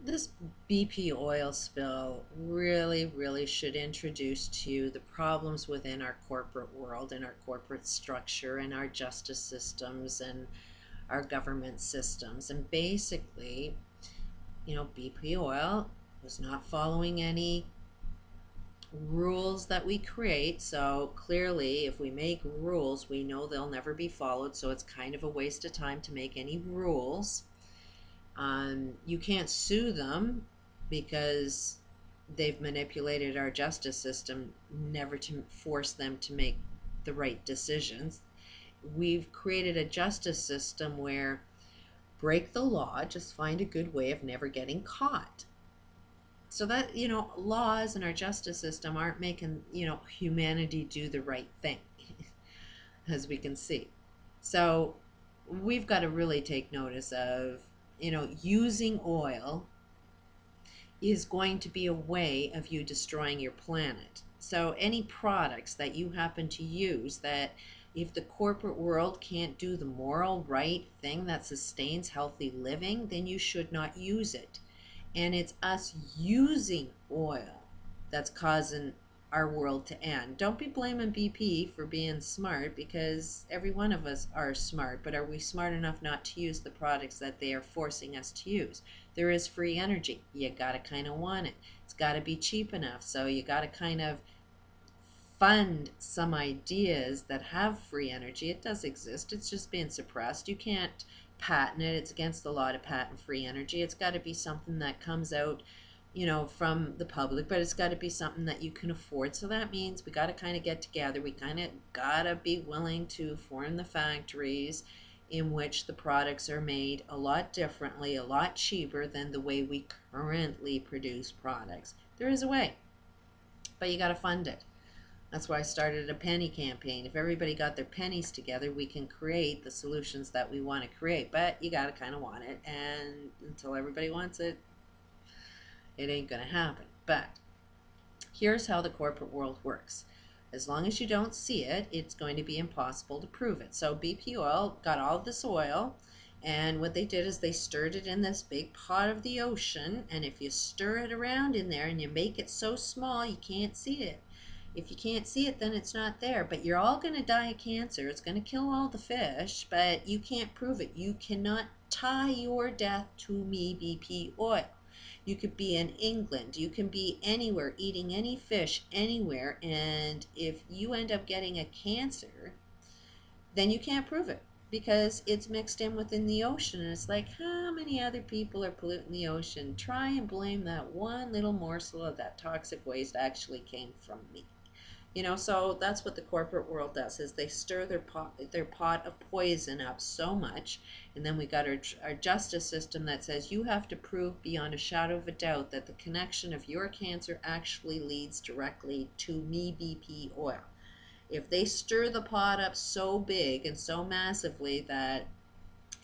This BP oil spill really should introduce to you the problems within our corporate world and our corporate structure and our justice systems and our government systems. And basically, BP oil was not following any rules that we create. So clearly, if we make rules, we know they'll never be followed. So it's kind of a waste of time to make any rules. You can't sue them because they've manipulated our justice system never to force them to make the right decisions. We've created a justice system where break the law, just find a good way of never getting caught. So that, laws in our justice system aren't making, humanity do the right thing, as we can see. So we've got to really take notice of, using oil is going to be a way of you destroying your planet. So any products that you happen to use, that if the corporate world can't do the moral right thing that sustains healthy living, then you should not use it. And it's us using oil that's causing our world to end. Don't be blaming BP for being smart, because every one of us are smart, but are we smart enough not to use the products that they are forcing us to use? There is free energy. You gotta kind of want it. It's gotta be cheap enough. So you gotta kind of fund some ideas that have free energy. It does exist. It's just being suppressed. You can't patent it. It's against the law to patent free energy. It's got to be something that comes out, from the public, but it's got to be something that you can afford. So that means we got to kind of get together. We kind of got to be willing to form the factories in which the products are made a lot differently, a lot cheaper than the way we currently produce products. There is a way, but you got to fund it. That's why I started a penny campaign. If everybody got their pennies together, we can create the solutions that we want to create. But you got to kind of want it. And until everybody wants it, it ain't going to happen. But here's how the corporate world works. As long as you don't see it, it's going to be impossible to prove it. So BP oil got all this oil, and what they did is they stirred it in this big pot of the ocean. And if you stir it around in there and you make it so small you can't see it, if you can't see it, then it's not there. But you're all going to die of cancer. It's going to kill all the fish, but you can't prove it. You cannot tie your death to me, BP oil. You could be in England. You can be anywhere, eating any fish anywhere. And if you end up getting a cancer, then you can't prove it, because it's mixed in within the ocean. And it's like, how many other people are polluting the ocean? Try and blame that one little morsel of that toxic waste actually came from me. So that's what the corporate world does, is they stir their pot of poison up so much. And then we got our justice system that says you have to prove beyond a shadow of a doubt that the connection of your cancer actually leads directly to me, BP oil. If they stir the pot up so big and so massively that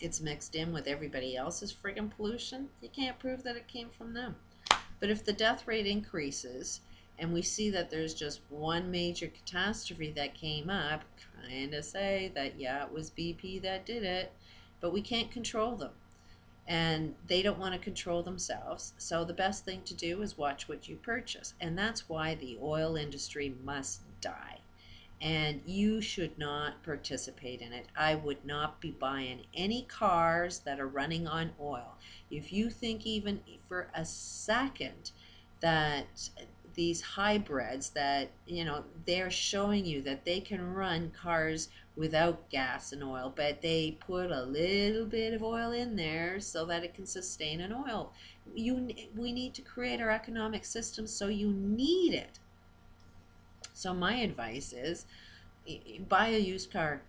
it's mixed in with everybody else's friggin' pollution, you can't prove that it came from them. But if the death rate increases, and we see that there's just one major catastrophe that came up, kind of say that, yeah, it was BP that did it, but we can't control them. And they don't want to control themselves. So the best thing to do is watch what you purchase. And that's why the oil industry must die. And you should not participate in it. I would not be buying any cars that are running on oil. If you think even for a second that these hybrids that, they're showing you that they can run cars without gas and oil, but they put a little bit of oil in there so that it can sustain an oil. We need to create our economic system, so you need it. So my advice is, buy a used car.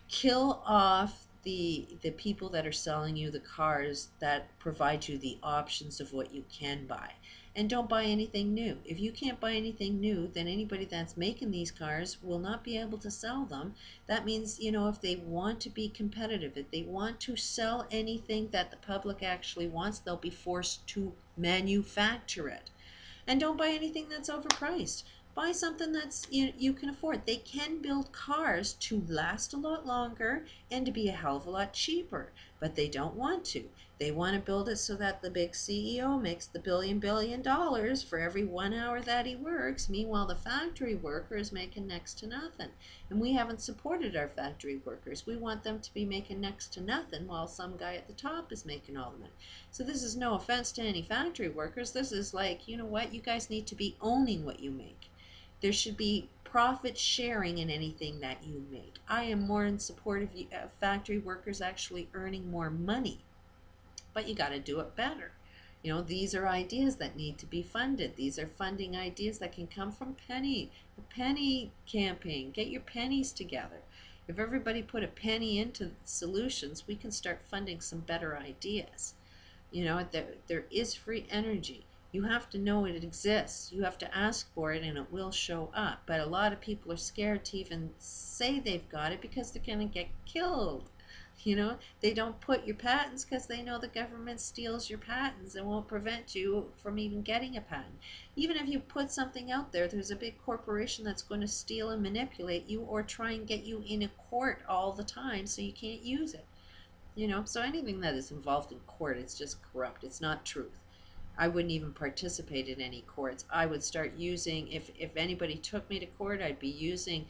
Kill off the people that are selling you the cars that provide you the options of what you can buy. And don't buy anything new. If you can't buy anything new, then anybody that's making these cars will not be able to sell them. That means, if they want to be competitive, if they want to sell anything that the public actually wants, they'll be forced to manufacture it. And don't buy anything that's overpriced. Buy something that's you can afford. They can build cars to last a lot longer and to be a hell of a lot cheaper. but they don't want to. They want to build it so that the big CEO makes the billion dollars for every 1 hour that he works. Meanwhile, the factory worker is making next to nothing. And we haven't supported our factory workers. We want them to be making next to nothing while some guy at the top is making all the money. So this is no offense to any factory workers. This is like, you know what? You guys need to be owning what you make. There should be profit sharing in anything that you make. I am more in support of factory workers actually earning more money, but you got to do it better. You know, these are ideas that need to be funded. These are funding ideas that can come from penny campaign. Get your pennies together. If everybody put a penny into solutions, we can start funding some better ideas. You know, there is free energy. You have to know it exists. You have to ask for it and it will show up. But a lot of people are scared to even say they've got it because they're going to get killed. You know, they don't put your patents because they know the government steals your patents and won't prevent you from even getting a patent. Even if you put something out there, there's a big corporation that's going to steal and manipulate you or try and get you in a court all the time so you can't use it. You know, so anything that is involved in court, it's just corrupt. It's not truth. I wouldn't even participate in any courts. I would start using, if anybody took me to court, I'd be using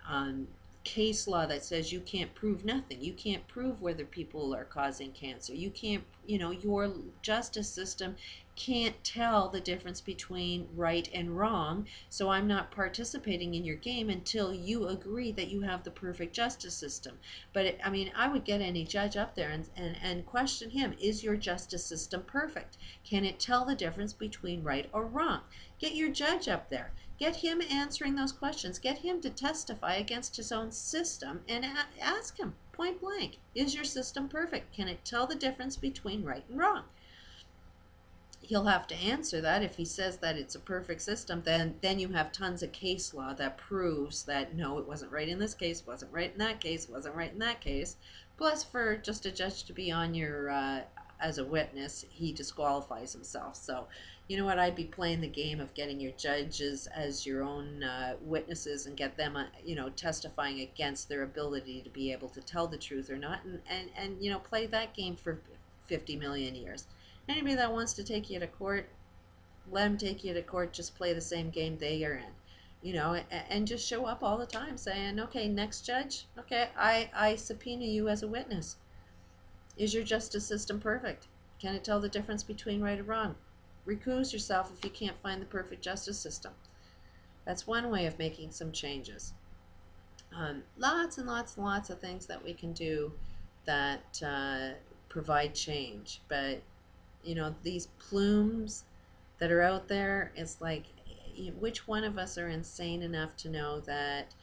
um, case law that says you can't prove nothing. You can't prove whether people are causing cancer. You can't, you know, your justice system can't tell the difference between right and wrong. So I'm not participating in your game until you agree that you have the perfect justice system. But I mean, I would get any judge up there and question him. Is your justice system perfect? Can it tell the difference between right or wrong? Get your judge up there. Get him answering those questions. Get him to testify against his own system and ask him point blank, is your system perfect? Can it tell the difference between right and wrong? He'll have to answer that. If he says that it's a perfect system, then you have tons of case law that proves that no, it wasn't right in this case, wasn't right in that case, wasn't right in that case. Plus, for just a judge to be on your as a witness, he disqualifies himself. So, you know what? I'd be playing the game of getting your judges as your own witnesses and get them, you know, testifying against their ability to be able to tell the truth or not, and you know, play that game for 50 million years. Anybody that wants to take you to court, let them take you to court. Just play the same game they are in, you know, and just show up all the time saying, okay, next judge, okay, I subpoena you as a witness. Is your justice system perfect? Can it tell the difference between right and wrong? Recuse yourself if you can't find the perfect justice system. That's one way of making some changes. Lots and lots and lots of things that we can do that provide change, but you know, these plumes that are out there, it's like, which one of us are insane enough to know that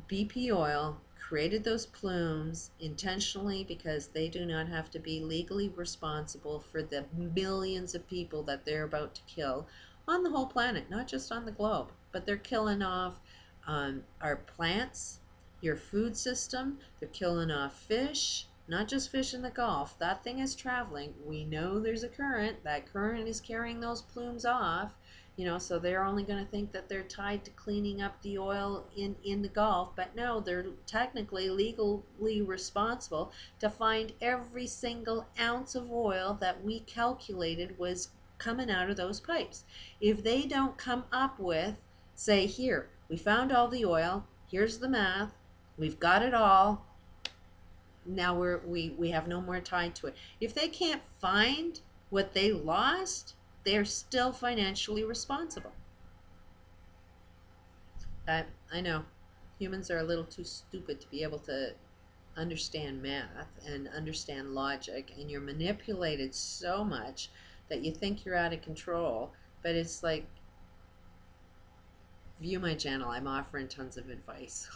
BP oil created those plumes intentionally because they do not have to be legally responsible for the millions of people that they're about to kill on the whole planet, not just on the globe, but they're killing off our plants, your food system, they're killing off fish, not just fish in the Gulf. That thing is traveling. We know there's a current. That current is carrying those plumes off. You know, so they're only going to think that they're tied to cleaning up the oil in the Gulf, but no, they're technically legally responsible to find every single ounce of oil that we calculated was coming out of those pipes. If they don't come up with, say, here, we found all the oil, here's the math, we've got it all, now we have no more tied to it. If they can't find what they lost, they're still financially responsible. I know humans are a little too stupid to be able to understand math and understand logic, and you're manipulated so much that you think you're out of control. But it's like, view my channel. I'm offering tons of advice.